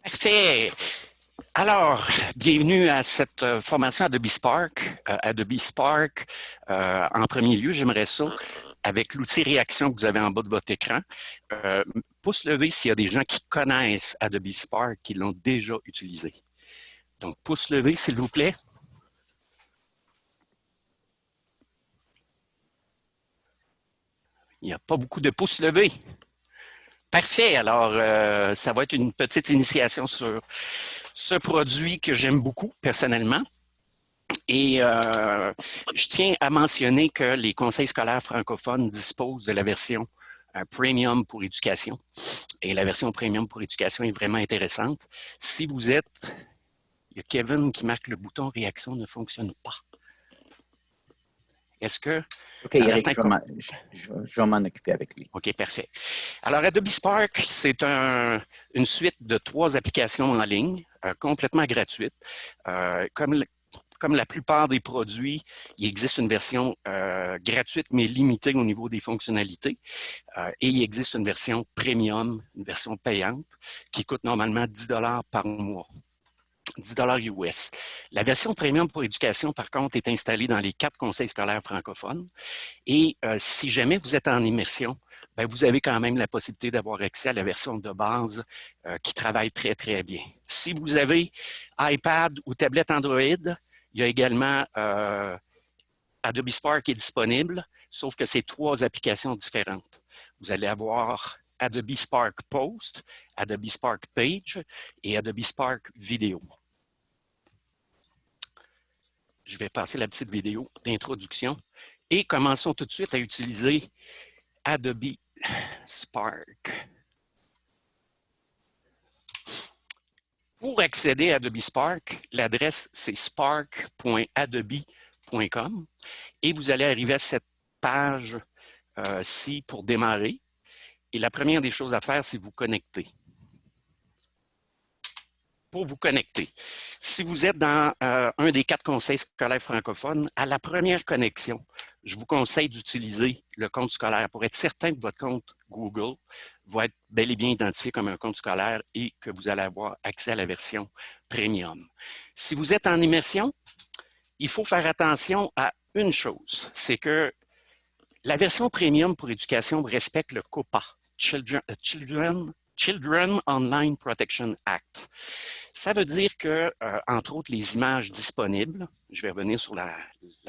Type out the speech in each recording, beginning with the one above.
Parfait. Alors, bienvenue à cette formation Adobe Spark. Adobe Spark, en premier lieu, j'aimerais ça, avec l'outil réaction que vous avez en bas de votre écran, pouce levé s'il y a des gens qui connaissent Adobe Spark, qui l'ont déjà utilisé. Donc, pouce levé, s'il vous plaît. Il n'y a pas beaucoup de pouces levés. Parfait. Alors, ça va être une petite initiation sur ce produit que j'aime beaucoup personnellement. Et je tiens à mentionner que les conseils scolaires francophones disposent de la version Premium pour éducation. Et la version Premium pour éducation est vraiment intéressante. Si vous êtes... Il y a Kevin qui marque le bouton réaction ne fonctionne pas. Est-ce que... OK, Eric, je vais m'en occuper avec lui. OK, parfait. Alors, Adobe Spark, c'est une suite de 3 applications en ligne, complètement gratuites. Comme la plupart des produits, il existe une version gratuite, mais limitée au niveau des fonctionnalités. Et il existe une version premium, une version payante, qui coûte normalement 10 $ par mois. 10 $ US. La version premium pour éducation, par contre, est installée dans les 4 conseils scolaires francophones. Et si jamais vous êtes en immersion, bien, vous avez quand même la possibilité d'avoir accès à la version de base qui travaille très, très bien. Si vous avez iPad ou tablette Android, il y a également Adobe Spark qui est disponible, sauf que c'est 3 applications différentes. Vous allez avoir Adobe Spark Post, Adobe Spark Page et Adobe Spark Vidéo. Je vais passer la petite vidéo d'introduction et commençons tout de suite à utiliser Adobe Spark. Pour accéder à Adobe Spark, l'adresse c'est spark.adobe.com et vous allez arriver à cette page-ci pour démarrer. Et la première des choses à faire, c'est vous connecter. Pour vous connecter, si vous êtes dans un des 4 conseils scolaires francophones, à la première connexion, je vous conseille d'utiliser le compte scolaire pour être certain que votre compte Google va être bel et bien identifié comme un compte scolaire et que vous allez avoir accès à la version Premium. Si vous êtes en immersion, il faut faire attention à une chose, c'est que la version Premium pour éducation respecte le COPPA, Children Online Protection Act. Ça veut dire que, entre autres, les images disponibles, je vais revenir sur la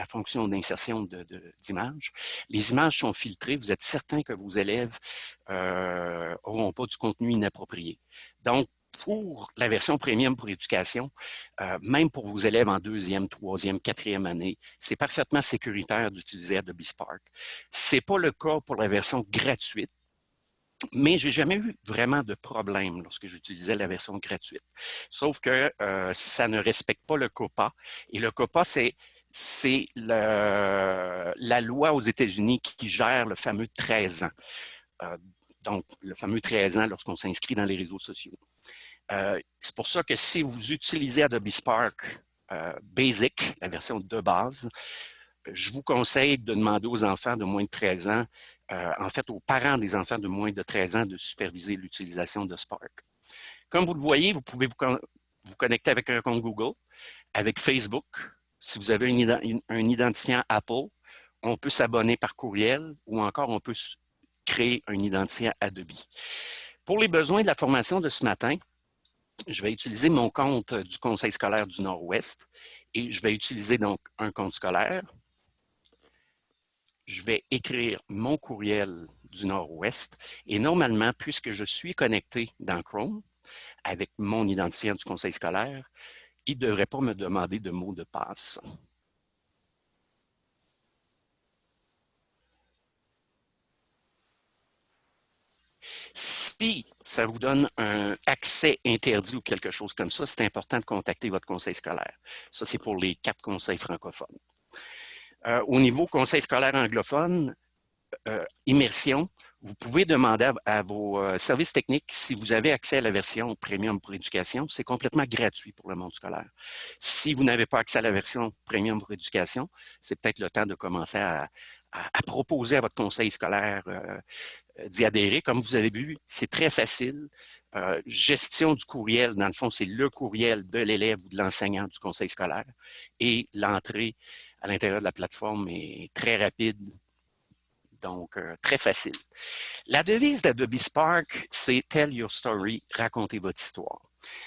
fonction d'insertion d'images, les images sont filtrées, vous êtes certain que vos élèves n'auront pas du contenu inapproprié. Donc, pour la version premium pour éducation, même pour vos élèves en 2e, 3e, 4e année, c'est parfaitement sécuritaire d'utiliser Adobe Spark. Ce n'est pas le cas pour la version gratuite, mais je n'ai jamais eu vraiment de problème lorsque j'utilisais la version gratuite. Sauf que ça ne respecte pas le COPPA. Et le COPPA, c'est la loi aux États-Unis qui gère le fameux 13 ans. Donc, le fameux 13 ans lorsqu'on s'inscrit dans les réseaux sociaux. C'est pour ça que si vous utilisez Adobe Spark Basic, la version de base, je vous conseille de demander aux enfants de moins de 13 ans, en fait aux parents des enfants de moins de 13 ans de superviser l'utilisation de Spark. Comme vous le voyez, vous pouvez vous connecter avec un compte Google, avec Facebook. Si vous avez un identifiant Apple, on peut s'abonner par courriel ou encore on peut créer un identifiant Adobe. Pour les besoins de la formation de ce matin, je vais utiliser mon compte du Conseil scolaire du Nord-Ouest et je vais utiliser donc un compte scolaire. Je vais écrire mon courriel du Nord-Ouest et normalement, puisque je suis connecté dans Chrome avec mon identifiant du conseil scolaire, il ne devrait pas me demander de mot de passe. Si ça vous donne un accès interdit ou quelque chose comme ça, c'est important de contacter votre conseil scolaire. Ça, c'est pour les 4 conseils francophones. Au niveau conseil scolaire anglophone, immersion, vous pouvez demander à vos services techniques si vous avez accès à la version Premium pour éducation. C'est complètement gratuit pour le monde scolaire. Si vous n'avez pas accès à la version Premium pour éducation, c'est peut-être le temps de commencer à proposer à votre conseil scolaire d'y adhérer. Comme vous avez vu, c'est très facile. Gestion du courriel, dans le fond, c'est le courriel de l'élève ou de l'enseignant du conseil scolaire. Et l'entrée à l'intérieur de la plateforme est très rapide, donc très facile. La devise d'Adobe Spark, c'est « Tell your story », racontez votre histoire.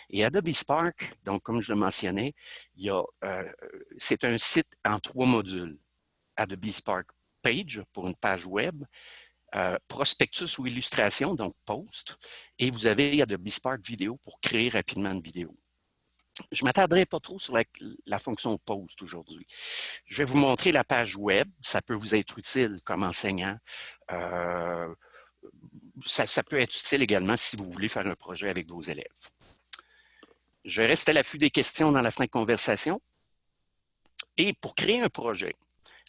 Et Adobe Spark, donc comme je le mentionnais, c'est un site en 3 modules. Adobe Spark Page pour une page web, prospectus ou illustration, donc post, et vous avez Adobe Spark Vidéo pour créer rapidement une vidéo. Je ne m'attarderai pas trop sur la fonction post aujourd'hui. Je vais vous montrer la page web. Ça peut vous être utile comme enseignant. Ça peut être utile également si vous voulez faire un projet avec vos élèves. Je reste à l'affût des questions dans la fenêtre conversation. Et pour créer un projet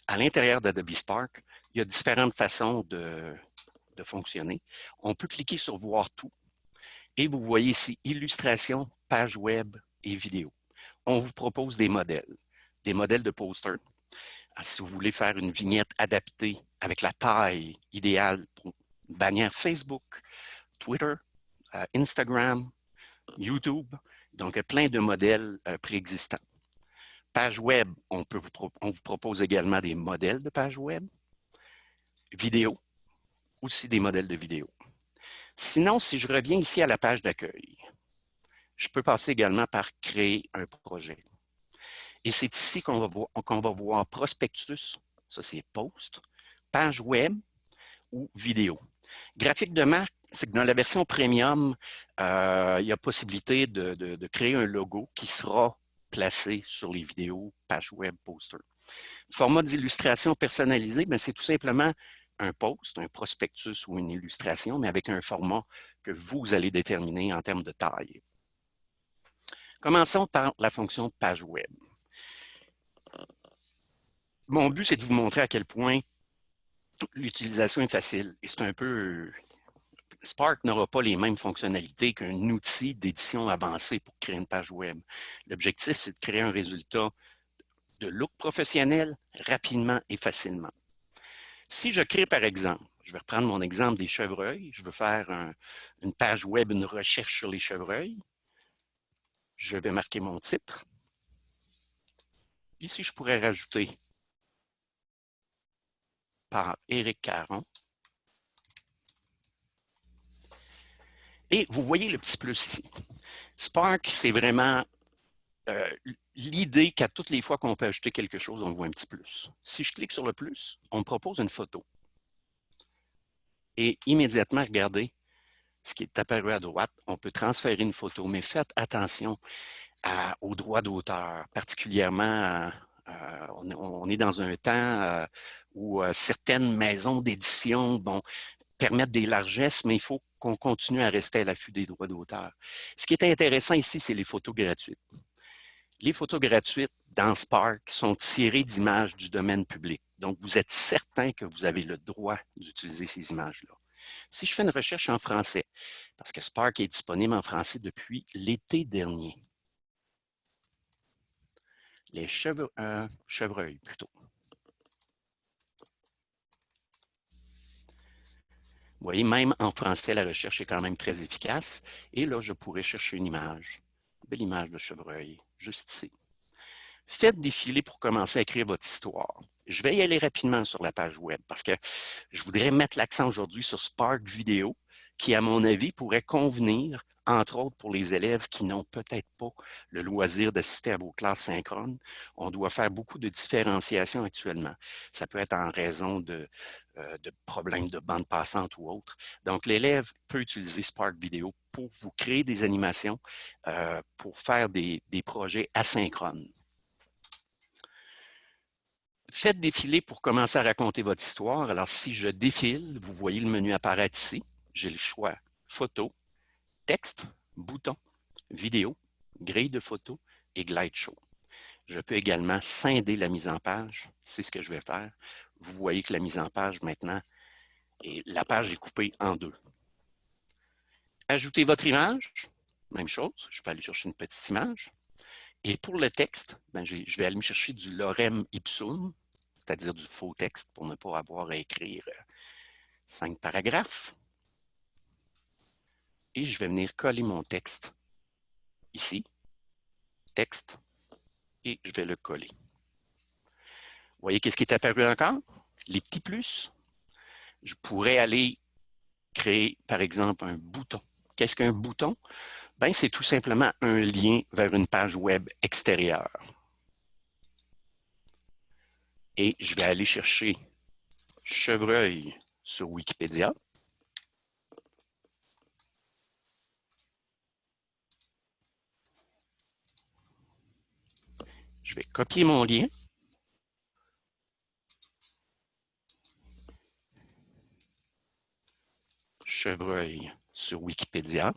à l'intérieur d'Adobe Spark, il y a différentes façons de fonctionner. On peut cliquer sur « Voir tout » et vous voyez ici « Illustration, page web et vidéo ». On vous propose des modèles de poster. Si vous voulez faire une vignette adaptée avec la taille idéale pour une bannière Facebook, Twitter, Instagram, YouTube, donc plein de modèles préexistants. Page web, on vous propose également des modèles de page web. Vidéo, aussi des modèles de vidéo. Sinon, si je reviens ici à la page d'accueil, je peux passer également par créer un projet. Et c'est ici qu'on va voir prospectus, ça c'est post, page web ou vidéo. Graphique de marque, c'est que dans la version premium, il y a possibilité de créer un logo qui sera placé sur les vidéos, page web, poster. Format d'illustration personnalisé, c'est tout simplement un post, un prospectus ou une illustration, mais avec un format que vous allez déterminer en termes de taille. Commençons par la fonction page web. Mon but, c'est de vous montrer à quel point l'utilisation est facile. Et c'est un peu... Spark n'aura pas les mêmes fonctionnalités qu'un outil d'édition avancé pour créer une page web. L'objectif, c'est de créer un résultat de look professionnel rapidement et facilement. Si je crée, par exemple, je vais reprendre mon exemple des chevreuils, je veux faire une page web, une recherche sur les chevreuils, je vais marquer mon titre. Ici, je pourrais rajouter par Éric Caron. Et vous voyez le petit plus ici. Spark, c'est vraiment l'idée qu'à toutes les fois qu'on peut ajouter quelque chose, on voit un petit plus. Si je clique sur le plus, on me propose une photo. Et immédiatement, regardez ce qui est apparu à droite. On peut transférer une photo, mais faites attention aux droits d'auteur, particulièrement, on est dans un temps où certaines maisons d'édition permettent des largesses, mais il faut qu'on continue à rester à l'affût des droits d'auteur. Ce qui est intéressant ici, c'est les photos gratuites. Les photos gratuites dans Spark sont tirées d'images du domaine public. Donc, vous êtes certain que vous avez le droit d'utiliser ces images-là. Si je fais une recherche en français, parce que Spark est disponible en français depuis l'été dernier, les chevreuils plutôt. Vous voyez, même en français, la recherche est quand même très efficace. Et là, je pourrais chercher une image. Belle image de chevreuil, juste ici. Faites défiler pour commencer à écrire votre histoire. Je vais y aller rapidement sur la page web parce que je voudrais mettre l'accent aujourd'hui sur Spark Vidéo, qui, à mon avis, pourrait convenir, entre autres pour les élèves qui n'ont peut-être pas le loisir d'assister à vos classes synchrones. On doit faire beaucoup de différenciation actuellement. Ça peut être en raison de problèmes de bande passante ou autre. Donc, l'élève peut utiliser Spark Vidéo pour vous créer des animations, pour faire des projets asynchrones. Faites défiler pour commencer à raconter votre histoire. Alors, si je défile, vous voyez le menu apparaître ici. J'ai le choix photo, texte, bouton, vidéo, grille de photos et glide show. Je peux également scinder la mise en page. C'est ce que je vais faire. Vous voyez que la mise en page maintenant, la page est coupée en deux. Ajoutez votre image. Même chose. Je peux aller chercher une petite image. Et pour le texte, je vais aller me chercher du lorem ipsum, c'est-à-dire du faux texte pour ne pas avoir à écrire 5 paragraphes. et je vais venir coller mon texte ici, texte, et je vais le coller. Vous voyez qu'est-ce qui est apparu encore? Les petits plus. Je pourrais aller créer, par exemple, un bouton. Qu'est-ce qu'un bouton? Ben, c'est tout simplement un lien vers une page web extérieure. Et je vais aller chercher chevreuil sur Wikipédia. Je vais copier mon lien. Chevreuil sur Wikipédia.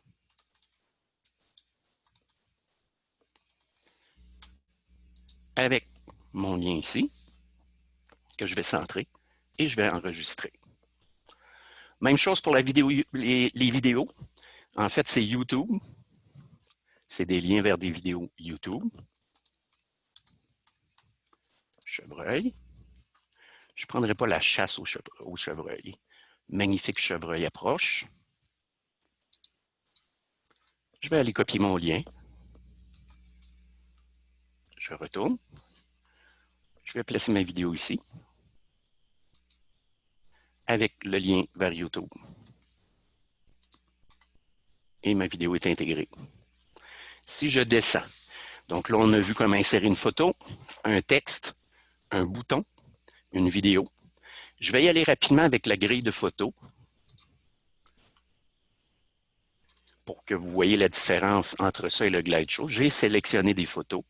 Avec mon lien ici, que je vais centrer, et je vais enregistrer. Même chose pour la vidéo, les vidéos. En fait, c'est YouTube. C'est des liens vers des vidéos YouTube. Chevreuil. Je ne prendrai pas la chasse au chevreuil. Magnifique chevreuil approche. Je vais aller copier mon lien. Je retourne. Je vais placer ma vidéo ici avec le lien vers YouTube. Et ma vidéo est intégrée. Si je descends, donc là, on a vu comment insérer une photo, un texte, un bouton, une vidéo. Je vais y aller rapidement avec la grille de photos pour que vous voyez la différence entre ça et le Glide Show. J'ai sélectionné des photos.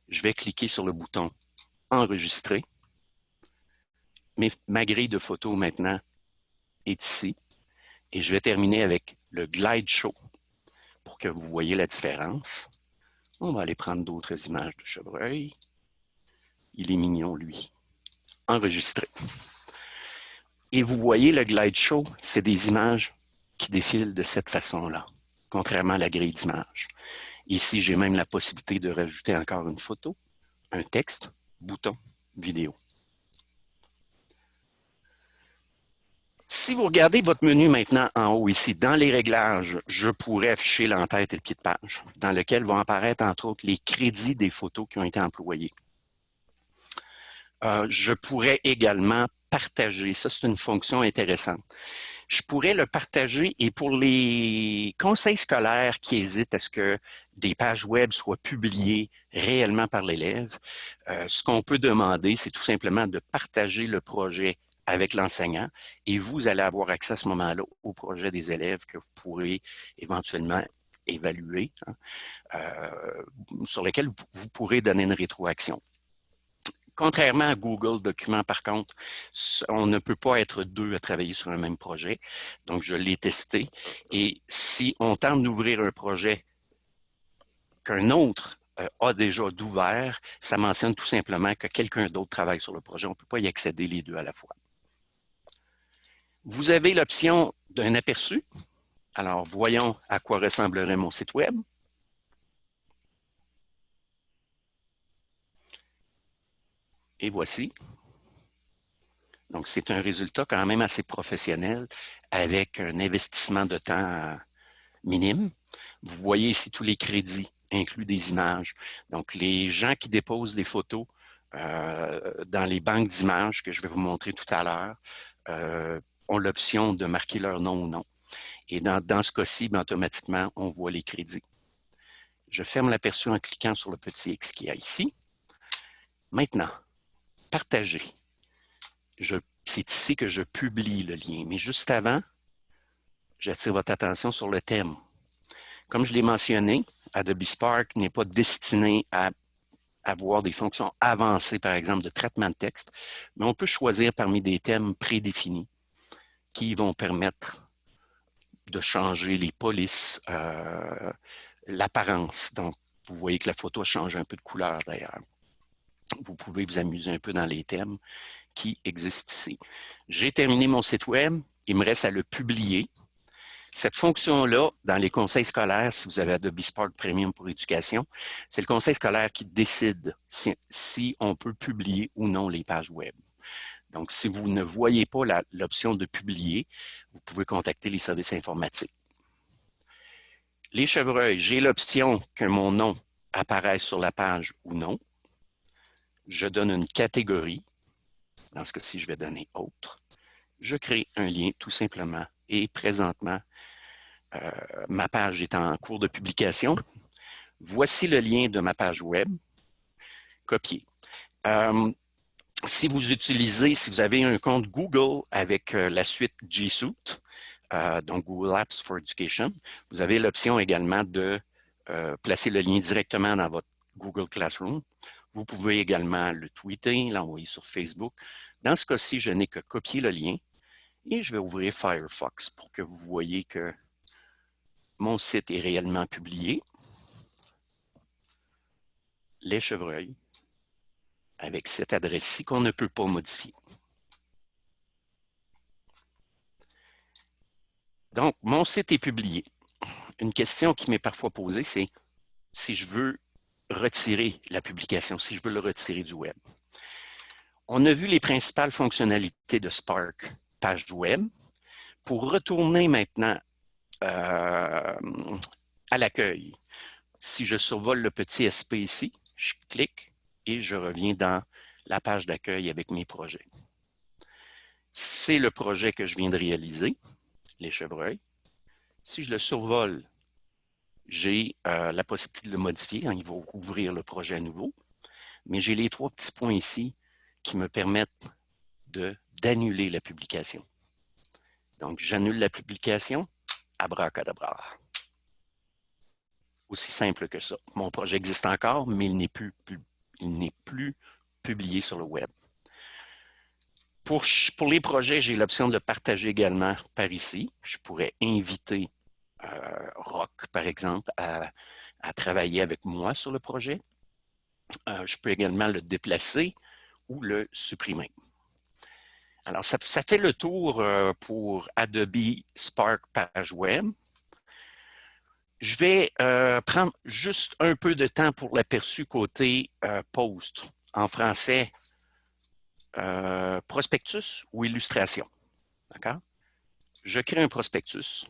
Je vais cliquer sur le bouton Enregistrer. Mais ma grille de photos maintenant est ici. Et je vais terminer avec le Glide Show pour que vous voyez la différence. On va aller prendre d'autres images de chevreuil. Il est mignon, lui. Enregistrer. Et vous voyez, le Glide Show, c'est des images qui défilent de cette façon-là, contrairement à la grille d'images. Ici, j'ai même la possibilité de rajouter encore une photo, un texte, bouton, vidéo. Si vous regardez votre menu maintenant en haut ici, dans les réglages, je pourrais afficher l'entête et le pied de page, dans lequel vont apparaître entre autres les crédits des photos qui ont été employées. Je pourrais également partager, ça c'est une fonction intéressante. Je pourrais le partager et pour les conseils scolaires qui hésitent à ce que des pages web soient publiées réellement par l'élève, ce qu'on peut demander, c'est tout simplement de partager le projet avec l'enseignant et vous allez avoir accès à ce moment-là au projet des élèves que vous pourrez éventuellement évaluer, sur lesquels vous pourrez donner une rétroaction. Contrairement à Google Documents, par contre, on ne peut pas être deux à travailler sur un même projet. Donc, je l'ai testé. Et si on tente d'ouvrir un projet qu'un autre a déjà d'ouvert, ça mentionne tout simplement que quelqu'un d'autre travaille sur le projet. On ne peut pas y accéder les deux à la fois. Vous avez l'option d'un aperçu. Alors, voyons à quoi ressemblerait mon site web. Et voici. Donc, c'est un résultat quand même assez professionnel avec un investissement de temps minime. Vous voyez ici tous les crédits inclus des images. Donc, les gens qui déposent des photos dans les banques d'images que je vais vous montrer tout à l'heure ont l'option de marquer leur nom ou non. Et dans ce cas-ci, ben, automatiquement, on voit les crédits. Je ferme l'aperçu en cliquant sur le petit X qu'il y a ici. Maintenant, partager. C'est ici que je publie le lien. Mais juste avant, j'attire votre attention sur le thème. Comme je l'ai mentionné, Adobe Spark n'est pas destiné à avoir des fonctions avancées, par exemple, de traitement de texte, mais on peut choisir parmi des thèmes prédéfinis qui vont permettre de changer les polices, l'apparence. Donc, vous voyez que la photo change un peu de couleur d'ailleurs. Vous pouvez vous amuser un peu dans les thèmes qui existent ici. J'ai terminé mon site web. Il me reste à le publier. Cette fonction-là, dans les conseils scolaires, si vous avez Adobe Spark Premium pour éducation, c'est le conseil scolaire qui décide si on peut publier ou non les pages web. Donc, si vous ne voyez pas l'option de publier, vous pouvez contacter les services informatiques. Les chevreuils, j'ai l'option que mon nom apparaisse sur la page ou non. Je donne une catégorie. Dans ce cas-ci, je vais donner « Autre ». Je crée un lien tout simplement. Et présentement, ma page est en cours de publication. Voici le lien de ma page web. Copier. Si vous avez un compte Google avec la suite G Suite, donc Google Apps for Education, vous avez l'option également de placer le lien directement dans votre Google Classroom. Vous pouvez également le tweeter, l'envoyer sur Facebook. Dans ce cas-ci, je n'ai que copier le lien et je vais ouvrir Firefox pour que vous voyez que mon site est réellement publié. Les chevreuils, avec cette adresse-ci qu'on ne peut pas modifier. Donc, mon site est publié. Une question qui m'est parfois posée, c'est si je veux retirer la publication, si je veux le retirer du web. On a vu les principales fonctionnalités de Spark page web. Pour retourner maintenant à l'accueil, si je survole le petit SP ici, je clique et je reviens dans la page d'accueil avec mes projets. C'est le projet que je viens de réaliser, les chevreuils. Si je le survole, j'ai la possibilité de le modifier. Il va ouvrir le projet à nouveau. Mais j'ai les 3 petits points ici qui me permettent d'annuler la publication. Donc, j'annule la publication, abracadabra. Aussi simple que ça. Mon projet existe encore, mais il n'est plus publié sur le web. Pour les projets, j'ai l'option de le partager également par ici. Je pourrais inviter Rock, par exemple, à travailler avec moi sur le projet. Je peux également le déplacer ou le supprimer. Alors, ça fait le tour pour Adobe Spark Page Web. Je vais prendre juste un peu de temps pour l'aperçu côté post. En français, prospectus ou illustration. D'accord? Je crée un prospectus.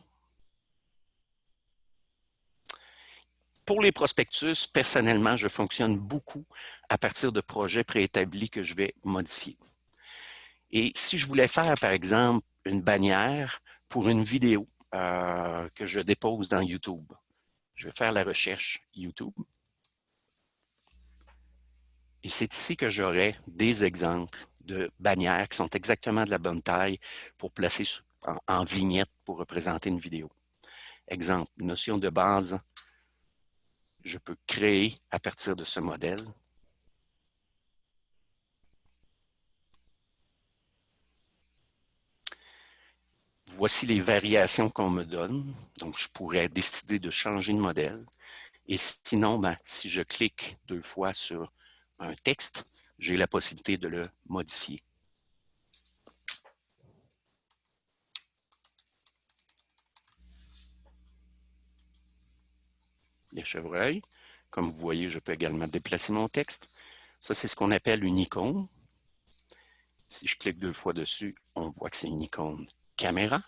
Pour les prospectus, personnellement, je fonctionne beaucoup à partir de projets préétablis que je vais modifier. Et si je voulais faire, par exemple, une bannière pour une vidéo que je dépose dans YouTube, je vais faire la recherche YouTube. Et c'est ici que j'aurai des exemples de bannières qui sont exactement de la bonne taille pour placer en vignette pour représenter une vidéo. Exemple, notion de base, je peux créer à partir de ce modèle. Voici les variations qu'on me donne. Donc, je pourrais décider de changer de modèle. Et sinon, si je clique 2 fois sur un texte, j'ai la possibilité de le modifier. Les chevreuils. Comme vous voyez, je peux également déplacer mon texte. Ça, c'est ce qu'on appelle une icône. Si je clique 2 fois dessus, on voit que c'est une icône caméra.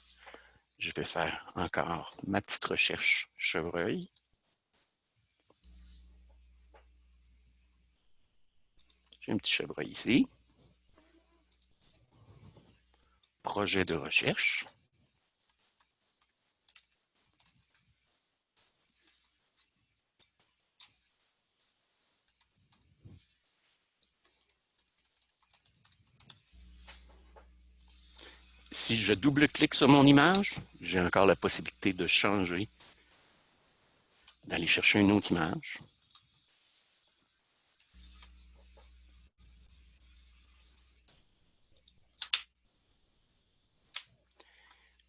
Je vais faire encore ma petite recherche chevreuil. J'ai un petit chevreuil ici. Projet de recherche. Si je double-clique sur mon image, j'ai encore la possibilité de changer, d'aller chercher une autre image.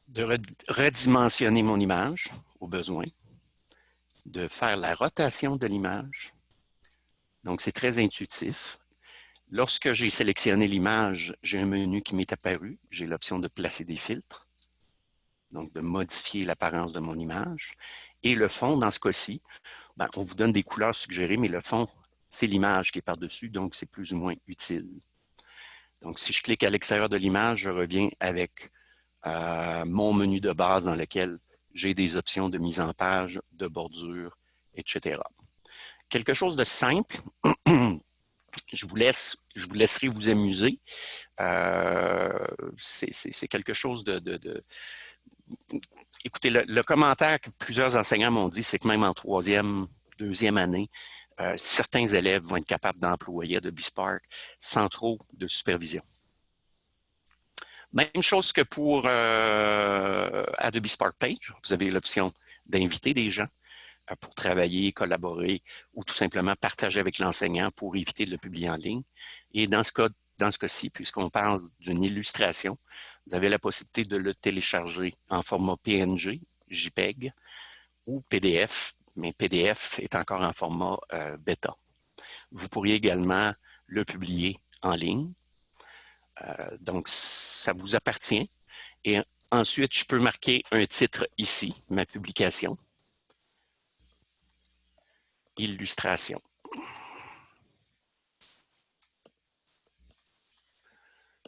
De redimensionner mon image au besoin, de faire la rotation de l'image. Donc, c'est très intuitif. Lorsque j'ai sélectionné l'image, j'ai un menu qui m'est apparu. J'ai l'option de placer des filtres, donc de modifier l'apparence de mon image. Et le fond, dans ce cas-ci, on vous donne des couleurs suggérées, mais le fond, c'est l'image qui est par-dessus, donc c'est plus ou moins utile. Donc, si je clique à l'extérieur de l'image, je reviens avec mon menu de base dans lequel j'ai des options de mise en page, de bordure, etc. Quelque chose de simple, je vous laisserai vous amuser. C'est quelque chose Écoutez, le commentaire que plusieurs enseignants m'ont dit, c'est que même en troisième, deuxième année, certains élèves vont être capables d'employer Adobe Spark sans trop de supervision. Même chose que pour Adobe Spark Page. Vous avez l'option d'inviter des gens pour travailler, collaborer ou tout simplement partager avec l'enseignant pour éviter de le publier en ligne. Et dans ce cas-ci, puisqu'on parle d'une illustration, vous avez la possibilité de le télécharger en format PNG, JPEG ou PDF, mais PDF est encore en format bêta. Vous pourriez également le publier en ligne. Donc, ça vous appartient. Et ensuite, je peux marquer un titre ici, ma publication. Illustration.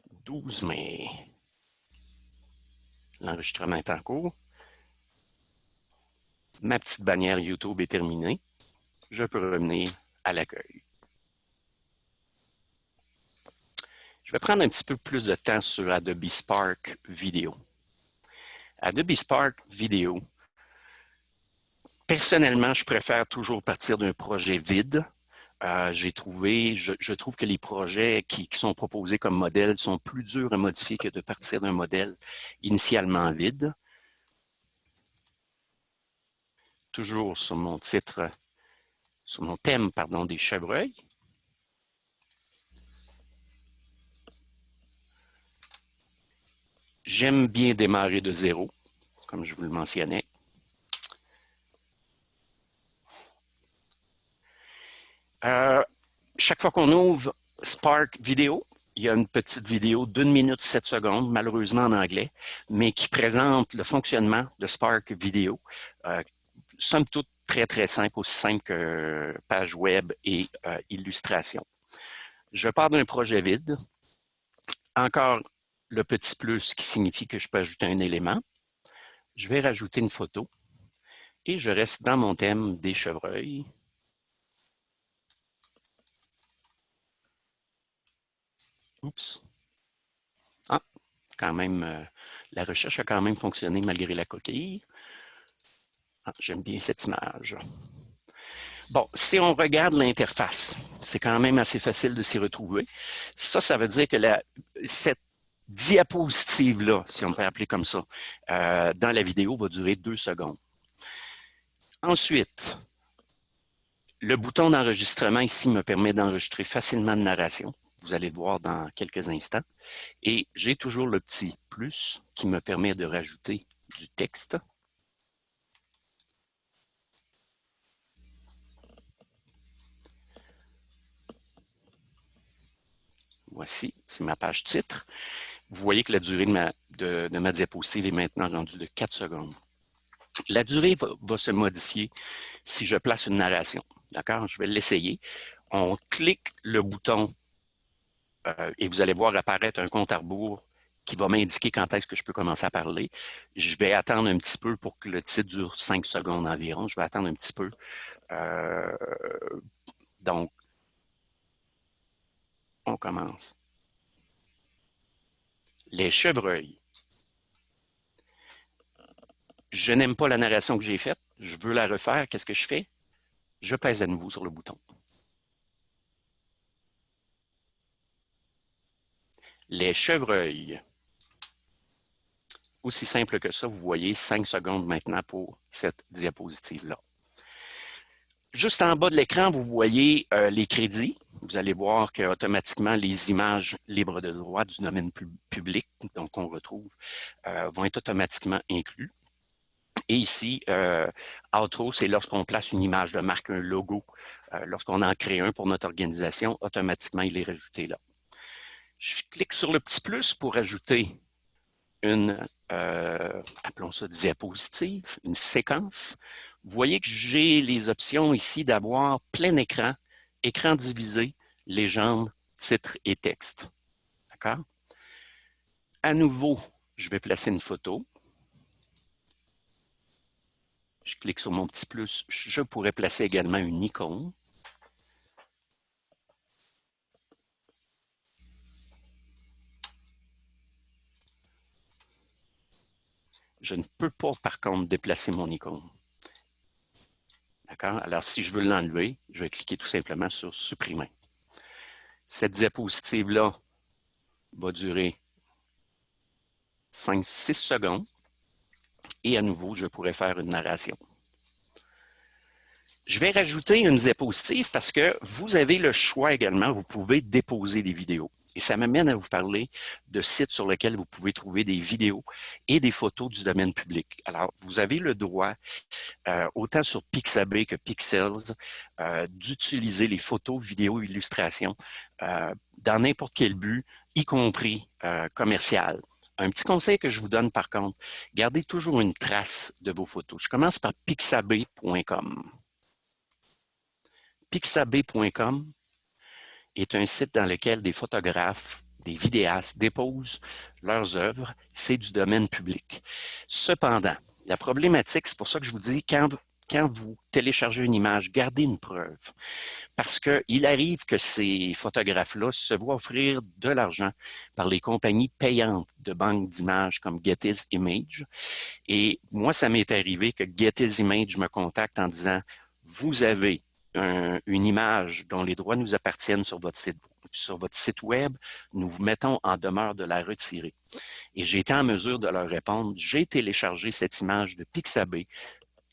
« 12 mai. L'enregistrement est en cours. Ma petite bannière YouTube est terminée. Je peux revenir à l'accueil. Je vais prendre un petit peu plus de temps sur Adobe Spark Vidéo. Adobe Spark Vidéo, personnellement, je préfère toujours partir d'un projet vide. Je trouve que les projets qui sont proposés comme modèle sont plus durs à modifier que de partir d'un modèle initialement vide. Toujours sur mon titre, sur mon thème, pardon, des chevreuils. J'aime bien démarrer de zéro, comme je vous le mentionnais. Chaque fois qu'on ouvre Spark Vidéo, il y a une petite vidéo d'1 minute 7 secondes, malheureusement en anglais, mais qui présente le fonctionnement de Spark Vidéo. Somme toute, très, très simple, aussi simple que page web et illustration. Je pars d'un projet vide. Encore le petit plus qui signifie que je peux ajouter un élément. Je vais rajouter une photo et je reste dans mon thème des chevreuils. Oups. Ah, quand même, la recherche a quand même fonctionné malgré la coquille. Ah, j'aime bien cette image. Bon, si on regarde l'interface, c'est quand même assez facile de s'y retrouver. Ça veut dire que cette diapositive-là, si on peut appeler comme ça, dans la vidéo va durer 2 secondes. Ensuite, le bouton d'enregistrement ici me permet d'enregistrer facilement une narration. Vous allez le voir dans quelques instants. Et j'ai toujours le petit plus qui me permet de rajouter du texte. Voici, c'est ma page titre. Vous voyez que la durée de ma diapositive est maintenant rendue de 4 secondes. La durée va se modifier si je place une narration. D'accord? Je vais l'essayer. On clique le bouton et vous allez voir apparaître un compte à rebours qui va m'indiquer quand est-ce que je peux commencer à parler. Je vais attendre un petit peu pour que le titre dure 5 secondes environ. Je vais attendre un petit peu. Donc, on commence. Les chevreuils. Je n'aime pas la narration que j'ai faite. Je veux la refaire. Qu'est-ce que je fais? Je pèse à nouveau sur le bouton. Les chevreuils. Aussi simple que ça, vous voyez 5 secondes maintenant pour cette diapositive-là. Juste en bas de l'écran, vous voyez les crédits. Vous allez voir qu'automatiquement, les images libres de droit du domaine public, donc qu'on retrouve, vont être automatiquement inclus. Et ici, Outro, c'est lorsqu'on place une image de marque, un logo. Lorsqu'on en crée un pour notre organisation, automatiquement, il est rajouté là. Je clique sur le petit plus pour ajouter une, appelons ça diapositive, une séquence. Vous voyez que j'ai les options ici d'avoir plein écran, écran divisé, légende, titre et texte. D'accord? À nouveau, je vais placer une photo. Je clique sur mon petit plus. Je pourrais placer également une icône. Je ne peux pas, par contre, déplacer mon icône. D'accord? Alors, si je veux l'enlever, je vais cliquer tout simplement sur supprimer. Cette diapositive-là va durer 5-6 secondes. Et à nouveau, je pourrais faire une narration. Je vais rajouter une diapositive parce que vous avez le choix également, vous pouvez déposer des vidéos. Et ça m'amène à vous parler de sites sur lesquels vous pouvez trouver des vidéos et des photos du domaine public. Alors, vous avez le droit, autant sur Pixabay que Pexels, d'utiliser les photos, vidéos, illustrations dans n'importe quel but, y compris commercial. Un petit conseil que je vous donne par contre, gardez toujours une trace de vos photos. Je commence par pixabay.com. Pixabay.com est un site dans lequel des photographes, des vidéastes déposent leurs œuvres. C'est du domaine public. Cependant, la problématique, c'est pour ça que je vous dis, quand vous téléchargez une image, gardez une preuve. Parce qu'il arrive que ces photographes-là se voient offrir de l'argent par les compagnies payantes de banques d'images comme Getty's Image. Et moi, ça m'est arrivé que Getty's Image me contacte en disant « Vous avez une image dont les droits nous appartiennent sur votre site web, nous vous mettons en demeure de la retirer. » Et j'ai été en mesure de leur répondre « J'ai téléchargé cette image de Pixabay. »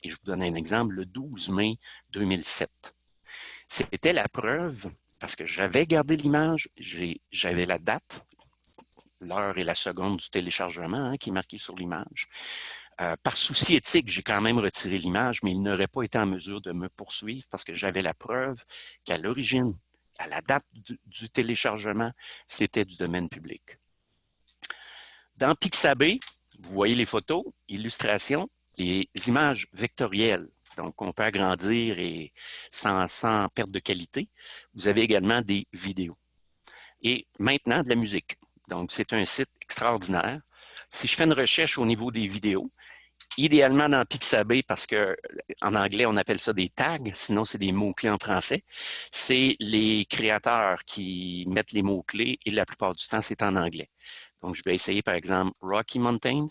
Et je vous donne un exemple, le 12 mai 2007. C'était la preuve, parce que j'avais gardé l'image, j'avais la date, l'heure et la seconde du téléchargement qui est marqué sur l'image. Par souci éthique, j'ai quand même retiré l'image, mais il n'aurait pas été en mesure de me poursuivre parce que j'avais la preuve qu'à l'origine, à la date du téléchargement, c'était du domaine public. Dans Pixabay, vous voyez les photos, illustrations, les images vectorielles. Donc, on peut agrandir et sans perte de qualité. Vous avez également des vidéos. Et maintenant, de la musique. Donc, c'est un site extraordinaire. Si je fais une recherche au niveau des vidéos, idéalement dans Pixabay, parce qu'en anglais, on appelle ça des tags, sinon c'est des mots-clés en français, c'est les créateurs qui mettent les mots-clés et la plupart du temps, c'est en anglais. Donc, je vais essayer, par exemple, Rocky Mountains.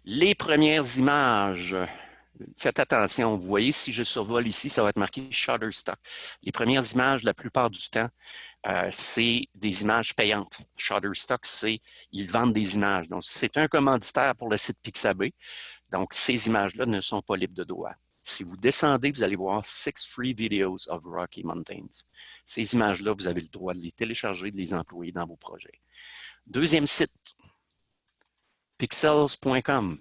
Les premières images, faites attention, vous voyez, si je survole ici, ça va être marqué Shutterstock. Les premières images, la plupart du temps, c'est des images payantes. Shutterstock, ils vendent des images. Donc, c'est un commanditaire pour le site Pixabay. Donc, ces images-là ne sont pas libres de droit. Si vous descendez, vous allez voir 6 free videos of Rocky Mountains. Ces images-là, vous avez le droit de les télécharger, de les employer dans vos projets. Deuxième site, pixels.com.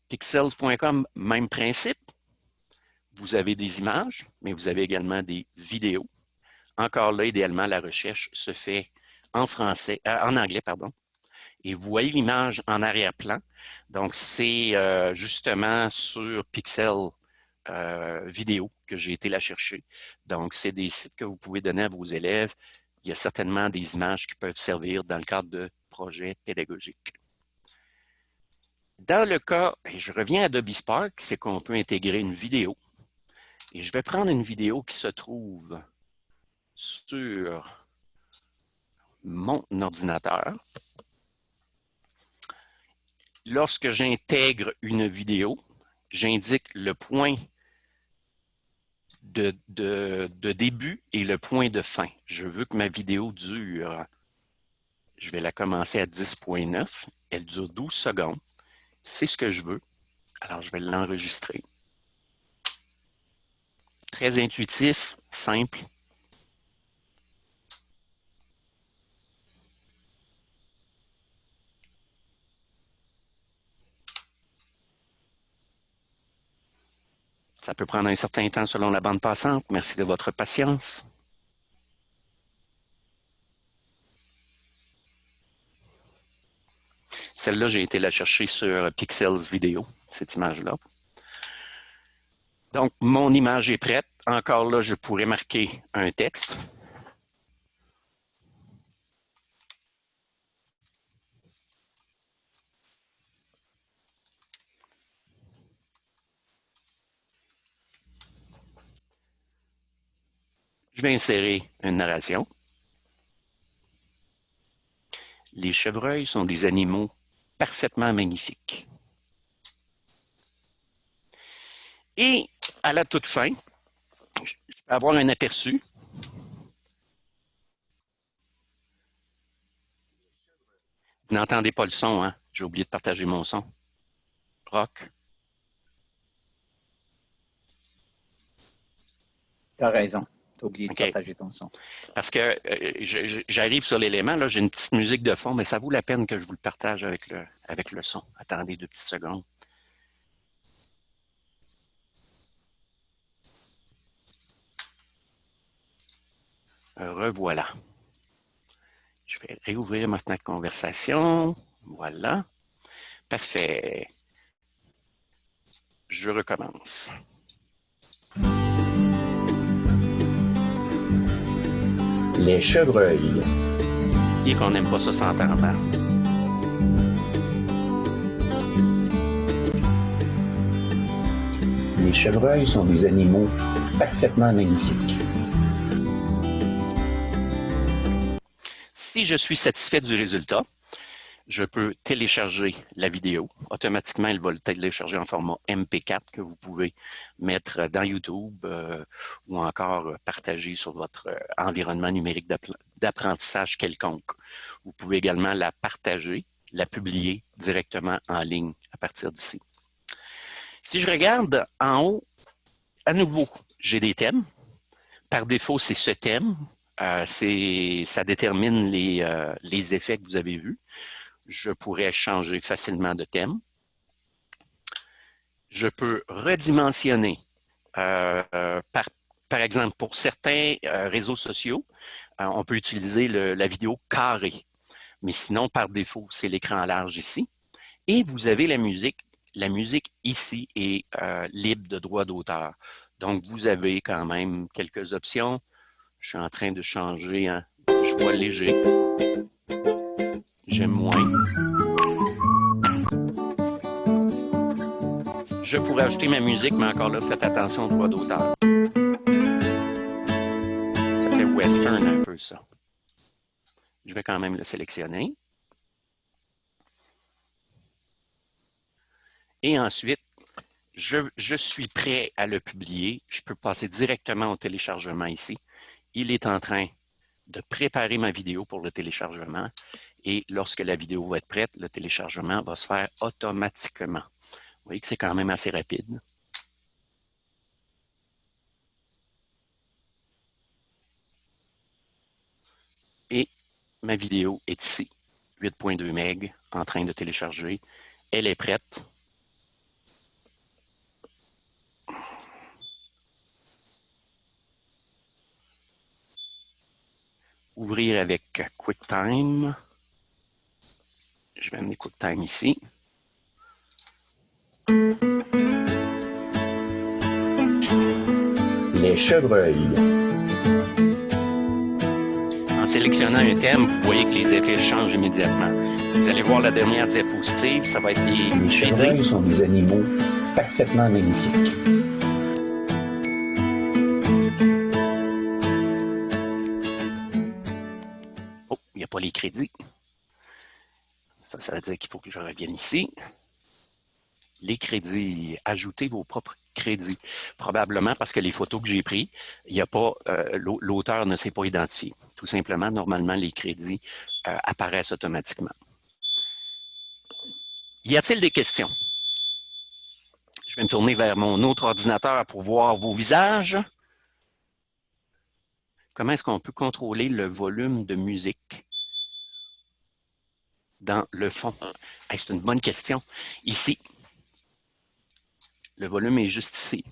Pixels.com, même principe. Vous avez des images, mais vous avez également des vidéos. Encore là, idéalement, la recherche se fait en anglais, pardon. Et vous voyez l'image en arrière-plan. Donc, c'est justement sur Pixel vidéo que j'ai été la chercher. Donc, c'est des sites que vous pouvez donner à vos élèves. Il y a certainement des images qui peuvent servir dans le cadre de projets pédagogiques. Dans le cas, et je reviens à Adobe Spark, c'est qu'on peut intégrer une vidéo. Et je vais prendre une vidéo qui se trouve sur mon ordinateur. Lorsque j'intègre une vidéo, j'indique le point de début et le point de fin. Je veux que ma vidéo dure, je vais la commencer à 10.9, elle dure 12 secondes. C'est ce que je veux. Alors, je vais l'enregistrer. Très intuitif, simple. Ça peut prendre un certain temps selon la bande passante. Merci de votre patience. Celle-là, j'ai été la chercher sur Pixels Vidéo, cette image-là. Donc, mon image est prête. Encore là, je pourrais marquer un texte. vais insérer une narration. Les chevreuils sont des animaux parfaitement magnifiques. Et à la toute fin, je peux avoir un aperçu. Vous n'entendez pas le son, hein? J'ai oublié de partager mon son. Rock. Tu as raison. Tu as oublié de Okay. partager ton son. Parce que j'arrive sur l'élément, là, j'ai une petite musique de fond, mais ça vaut la peine que je vous le partage avec le son. Attendez 2 petites secondes. Revoilà. Je vais réouvrir ma fenêtre de conversation. Voilà. Parfait. Je recommence. Les chevreuils. Et qu'on n'aime pas ça s'entendre. Les chevreuils sont des animaux parfaitement magnifiques. Si je suis satisfait du résultat, je peux télécharger la vidéo. Automatiquement, elle va le télécharger en format MP4 que vous pouvez mettre dans YouTube ou encore partager sur votre environnement numérique d'apprentissage quelconque. Vous pouvez également la partager, la publier directement en ligne à partir d'ici. Si je regarde en haut, à nouveau, j'ai des thèmes. Par défaut, c'est ce thème. Ça détermine les effets que vous avez vus. Je pourrais changer facilement de thème. Je peux redimensionner, par exemple, pour certains réseaux sociaux, on peut utiliser la vidéo carrée. Mais sinon, par défaut, c'est l'écran large ici. Et vous avez la musique. La musique ici est libre de droit d'auteur. Donc, vous avez quand même quelques options. Je suis en train de changer, hein. Je vois léger. J'aime moins. Je pourrais ajouter ma musique, mais encore là, faites attention au droit d'auteur. Ça fait western un peu, ça. Je vais quand même le sélectionner. Et ensuite, je suis prêt à le publier. Je peux passer directement au téléchargement ici. Il est en train de préparer ma vidéo pour le téléchargement. Et lorsque la vidéo va être prête, le téléchargement va se faire automatiquement. Vous voyez que c'est quand même assez rapide. Et ma vidéo est ici, 8.2 MB, en train de télécharger. Elle est prête. Ouvrir avec QuickTime. Je vais amener QuickTime ici. Les chevreuils. En sélectionnant un thème, vous voyez que les effets changent immédiatement. Vous allez voir la dernière diapositive, ça va être les chevreuils sont des animaux parfaitement magnifiques. Oh, il n'y a pas les crédits. Ça veut dire qu'il faut que je revienne ici. Les crédits, ajoutez vos propres crédits. Probablement parce que les photos que j'ai prises, il y a pas, l'auteur ne s'est pas identifié. Tout simplement, normalement, les crédits apparaissent automatiquement. Y a-t-il des questions? Je vais me tourner vers mon autre ordinateur pour voir vos visages. Comment est-ce qu'on peut contrôler le volume de musique dans le fond? Hey, c'est une bonne question. Ici, le volume est juste ici.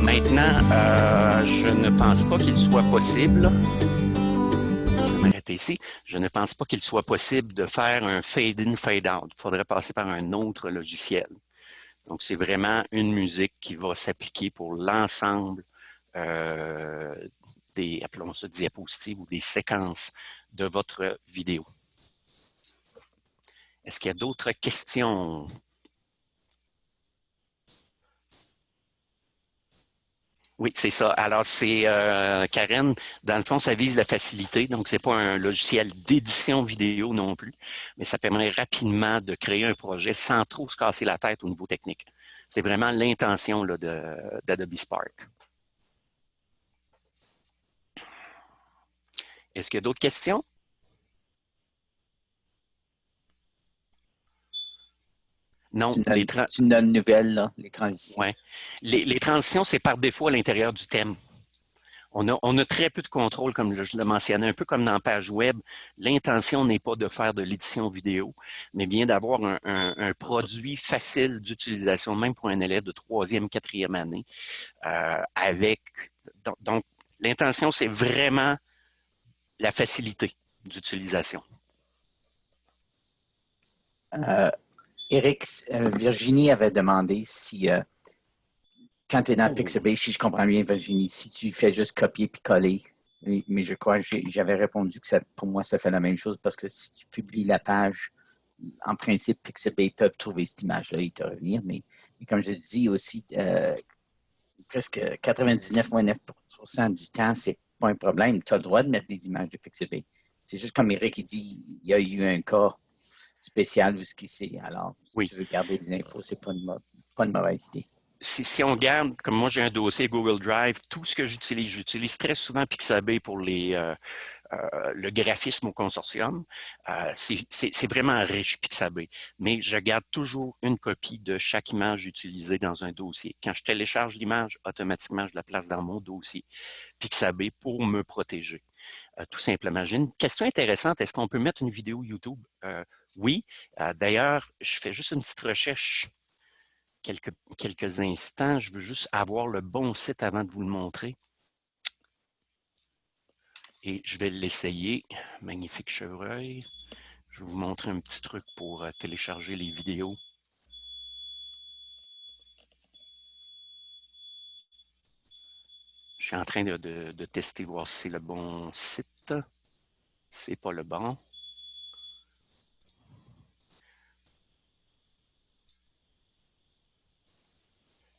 Maintenant, je ne pense pas qu'il soit possible, je vais m'arrêter ici, je ne pense pas qu'il soit possible de faire un fade-in, fade-out. Il faudrait passer par un autre logiciel. Donc, c'est vraiment une musique qui va s'appliquer pour l'ensemble des, appelons ça diapositives ou des séquences de votre vidéo. Est-ce qu'il y a d'autres questions? Oui, c'est ça. Alors, c'est Karen, dans le fond, ça vise la facilité. Donc, c'est pas un logiciel d'édition vidéo non plus, mais ça permet rapidement de créer un projet sans trop se casser la tête au niveau technique. C'est vraiment l'intention là, d'Adobe Spark. Est-ce qu'il y a d'autres questions? Non, C'est une bonne nouvelle, là, les transitions. ouais. Les transitions, c'est par défaut à l'intérieur du thème. On a très peu de contrôle, comme je le mentionnais, un peu comme dans la page web. L'intention n'est pas de faire de l'édition vidéo, mais bien d'avoir un produit facile d'utilisation, même pour un élève de troisième, quatrième année, avec. Donc, l'intention, c'est vraiment la facilité d'utilisation. Eric, Virginie avait demandé si, quand tu es dans Oh, Pixabay, si je comprends bien, Virginie, si tu fais juste copier puis coller, mais je crois que j'avais répondu que pour moi, ça fait la même chose parce que si tu publies la page, en principe, Pixabay peuvent trouver cette image-là et te revenir. Mais comme je dis aussi, presque 99,9% du temps, c'est pas un problème. Tu as le droit de mettre des images de Pixabay. C'est juste comme Eric il dit, il y a eu un cas spécial où ce qui c'est. Alors, si oui. tu veux garder des infos, c'est pas une mauvaise idée. Si on regarde, comme moi j'ai un dossier Google Drive, tout ce que j'utilise très souvent Pixabay pour le graphisme au consortium. C'est vraiment riche Pixabay, mais je garde toujours une copie de chaque image utilisée dans un dossier. Quand je télécharge l'image, automatiquement, je la place dans mon dossier Pixabay pour me protéger. Tout simplement. J'ai une question intéressante. Est-ce qu'on peut mettre une vidéo YouTube? Oui. D'ailleurs, je fais juste une petite recherche quelques instants. Je veux juste avoir le bon site avant de vous le montrer. Et je vais l'essayer. Magnifique chevreuil. Je vais vous montrer un petit truc pour télécharger les vidéos. Je suis en train de tester, voir si c'est le bon site. C'est pas le bon.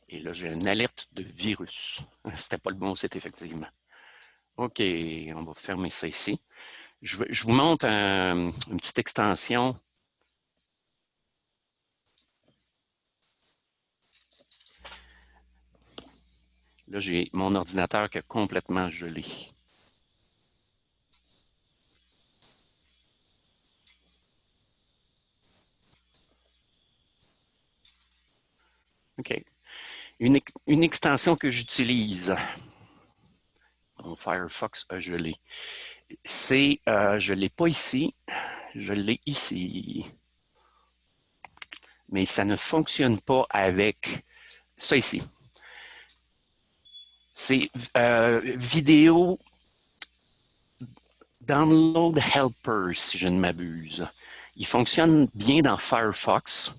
Et là, j'ai une alerte de virus. C'était pas le bon site, effectivement. OK, on va fermer ça ici. Je vous montre une petite extension. Là, j'ai mon ordinateur qui est complètement gelé. OK. Une extension que j'utilise. Mon Firefox a gelé. Je ne l'ai pas ici, je l'ai ici. Mais ça ne fonctionne pas avec ça ici. C'est vidéo Download Helper, si je ne m'abuse. Il fonctionne bien dans Firefox.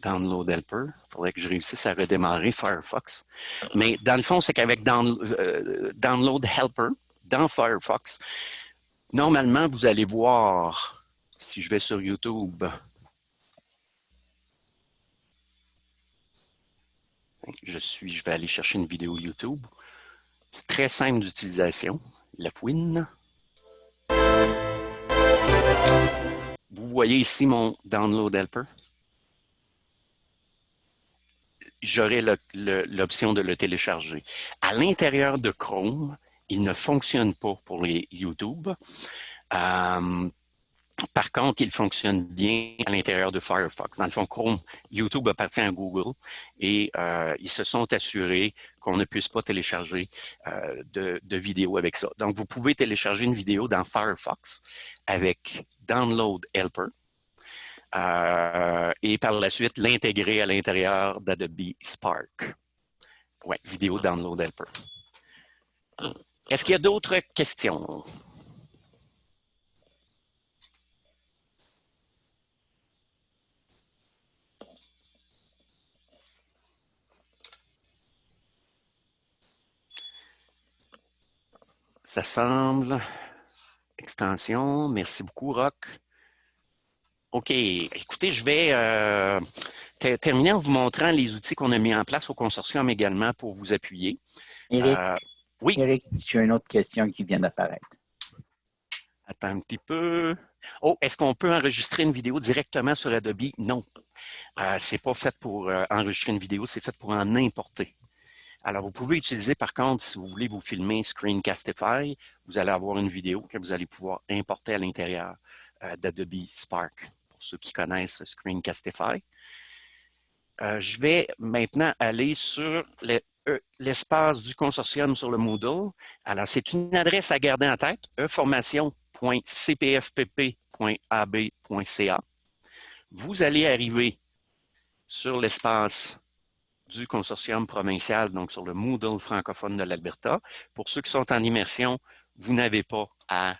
Download Helper. Il faudrait que je réussisse à redémarrer Firefox. Mais dans le fond, c'est qu'avec Download Helper, dans Firefox, normalement, vous allez voir, si je vais sur YouTube, je vais aller chercher une vidéo YouTube. C'est très simple d'utilisation. La fouine. Vous voyez ici mon Download Helper. J'aurai l'option de le télécharger. À l'intérieur de Chrome, il ne fonctionne pas pour les YouTube. Par contre, il fonctionne bien à l'intérieur de Firefox. Dans le fond, Chrome, YouTube appartient à Google et ils se sont assurés qu'on ne puisse pas télécharger de vidéos avec ça. Donc, vous pouvez télécharger une vidéo dans Firefox avec Download Helper et par la suite l'intégrer à l'intérieur d'Adobe Spark. Oui, vidéo Download Helper. Est-ce qu'il y a d'autres questions? Ça semble. Extension. Merci beaucoup, Rock. OK. Écoutez, je vais terminer en vous montrant les outils qu'on a mis en place au consortium également pour vous appuyer. Éric, Oui, Éric, tu as une autre question qui vient d'apparaître. attends un petit peu. Oh, est-ce qu'on peut enregistrer une vidéo directement sur Adobe? Non. C'est pas fait pour enregistrer une vidéo, c'est fait pour en importer. Alors, vous pouvez utiliser, par contre, si vous voulez vous filmer Screencastify, vous allez avoir une vidéo que vous allez pouvoir importer à l'intérieur d'Adobe Spark, pour ceux qui connaissent Screencastify. Je vais maintenant aller sur l'espace du consortium sur le Moodle. Alors, c'est une adresse à garder en tête, eformation.cpfpp.ab.ca. Vous allez arriver sur l'espace du consortium provincial, donc sur le Moodle francophone de l'Alberta. Pour ceux qui sont en immersion, vous n'avez pas à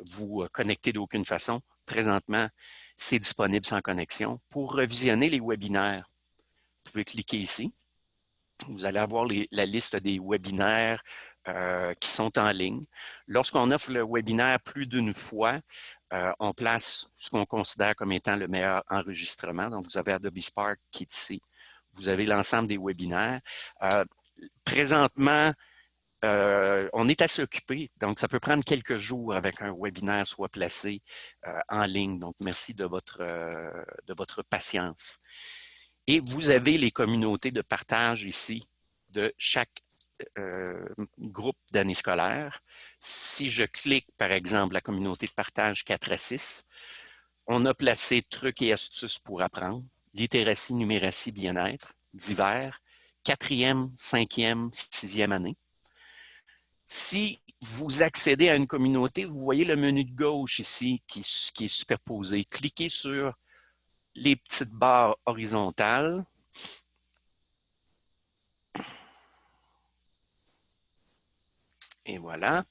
vous connecter d'aucune façon. Présentement, c'est disponible sans connexion. Pour revisionner les webinaires, vous pouvez cliquer ici. Vous allez avoir la liste des webinaires qui sont en ligne. Lorsqu'on offre le webinaire plus d'une fois, on place ce qu'on considère comme étant le meilleur enregistrement. Donc, vous avez Adobe Spark qui est ici. Vous avez l'ensemble des webinaires. Présentement, on est assez occupé, donc ça peut prendre quelques jours avec un webinaire soit placé en ligne. Donc, merci de votre patience. Et vous avez les communautés de partage ici de chaque groupe d'année scolaire. Si je clique, par exemple, la communauté de partage 4 à 6, on a placé trucs et astuces pour apprendre, littératie, numératie, bien-être, divers, 4e, 5e, 6e année. Si vous accédez à une communauté, vous voyez le menu de gauche ici qui est superposé. Cliquez sur les petites barres horizontales. Et voilà.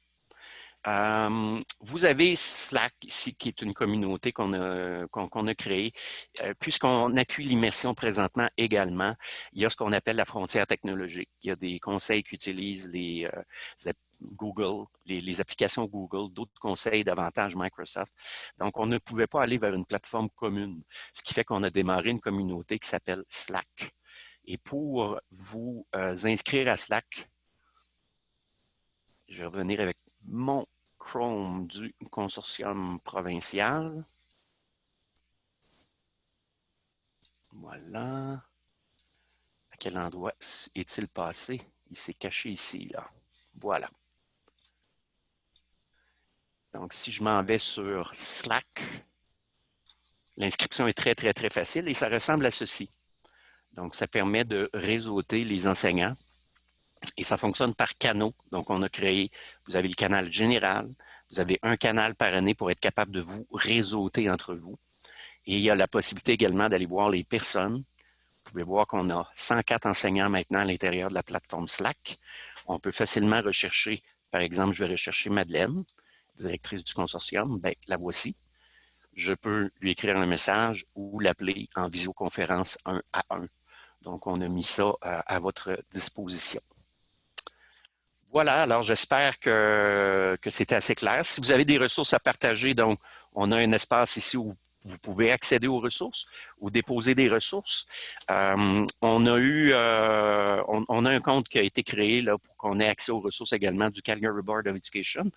Vous avez Slack ici, qui est une communauté qu'on a créée. Puisqu'on appuie l'immersion présentement également, il y a ce qu'on appelle la frontière technologique. Il y a des conseils qu'utilisent les Google, les applications Google, d'autres conseils davantage Microsoft. Donc, on ne pouvait pas aller vers une plateforme commune, ce qui fait qu'on a démarré une communauté qui s'appelle Slack. Et pour vous inscrire à Slack, je vais revenir avec mon Chrome du consortium provincial. Voilà. À quel endroit est-il passé? Il s'est caché ici, là. Voilà. Donc, si je m'en vais sur Slack, l'inscription est très, très, très facile et ça ressemble à ceci. Donc, ça permet de réseauter les enseignants et ça fonctionne par canaux. Donc, on a créé, vous avez le canal général, vous avez un canal par année pour être capable de vous réseauter entre vous. Et il y a la possibilité également d'aller voir les personnes. Vous pouvez voir qu'on a 104 enseignants maintenant à l'intérieur de la plateforme Slack. On peut facilement rechercher, par exemple, je vais rechercher Madeleine, directrice du consortium. Bien, la voici. Je peux lui écrire un message ou l'appeler en visioconférence 1 à 1. Donc, on a mis ça à votre disposition. Voilà, alors j'espère que c'était assez clair. Si vous avez des ressources à partager, donc on a un espace ici où vous pouvez accéder aux ressources ou déposer des ressources. On a un compte qui a été créé là, pour qu'on ait accès aux ressources également du Calgary Board of Education.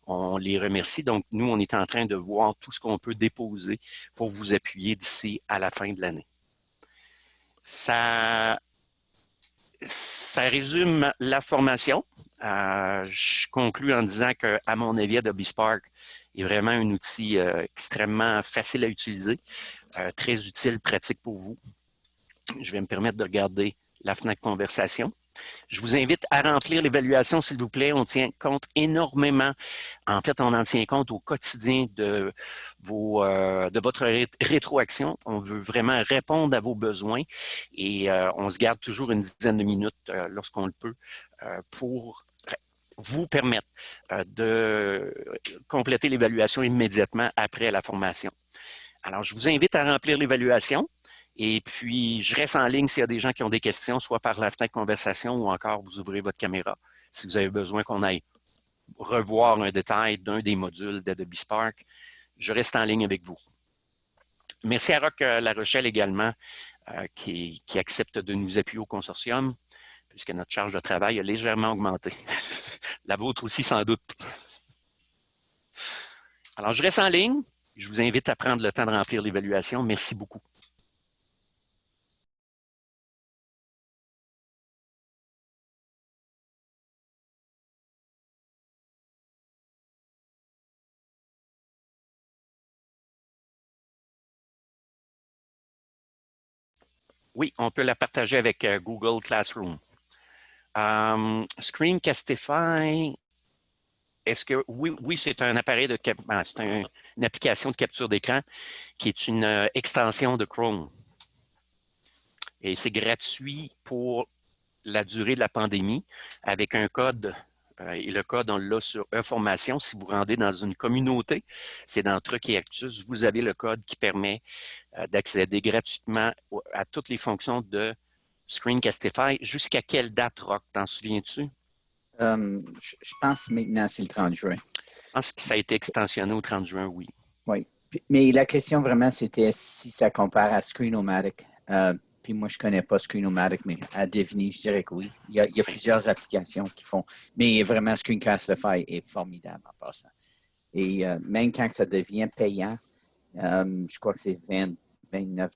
On les remercie. Donc, nous, on est en train de voir tout ce qu'on peut déposer pour vous appuyer d'ici à la fin de l'année. Ça résume la formation. Je conclue en disant qu'à mon avis, Adobe Spark est vraiment un outil extrêmement facile à utiliser, très utile, pratique pour vous. Je vais me permettre de regarder la fenêtre conversation. Je vous invite à remplir l'évaluation, s'il vous plaît. On tient compte énormément. En fait, on en tient compte au quotidien de votre rétroaction. On veut vraiment répondre à vos besoins et on se garde toujours une dizaine de minutes lorsqu'on le peut pour vous permettre de compléter l'évaluation immédiatement après la formation. Alors, je vous invite à remplir l'évaluation. Et puis, je reste en ligne s'il y a des gens qui ont des questions, soit par la fenêtre conversation ou encore vous ouvrez votre caméra si vous avez besoin qu'on aille revoir un détail d'un des modules d'Adobe Spark. je reste en ligne avec vous. Merci à Roch La Rochelle également, qui accepte de nous appuyer au consortium, puisque notre charge de travail a légèrement augmenté. La vôtre aussi, sans doute. Alors, je reste en ligne. Je vous invite à prendre le temps de remplir l'évaluation. Merci beaucoup. Oui, on peut la partager avec Google Classroom. Screencastify, est-ce que oui, c'est un appareil de une application de capture d'écran qui est une extension de Chrome. Et c'est gratuit pour la durée de la pandémie avec un code. Et le code, on l'a sur E-Formation. Si vous rendez dans une communauté, c'est dans Truc et Actus, vous avez le code qui permet d'accéder gratuitement à toutes les fonctions de Screencastify. Jusqu'à quelle date, Roch? T'en souviens-tu? Je pense maintenant, c'est le 30 juin. Je pense que ça a été extensionné au 30 juin, oui. Oui. Mais la question vraiment, c'était si ça compare à Screenomatic. Puis moi, je ne connais pas Screenomatic, mais à deviner, je dirais que oui. Il y a plusieurs applications qui font. Mais vraiment, Screencastify est formidable en passant. Et même quand ça devient payant, je crois que c'est 29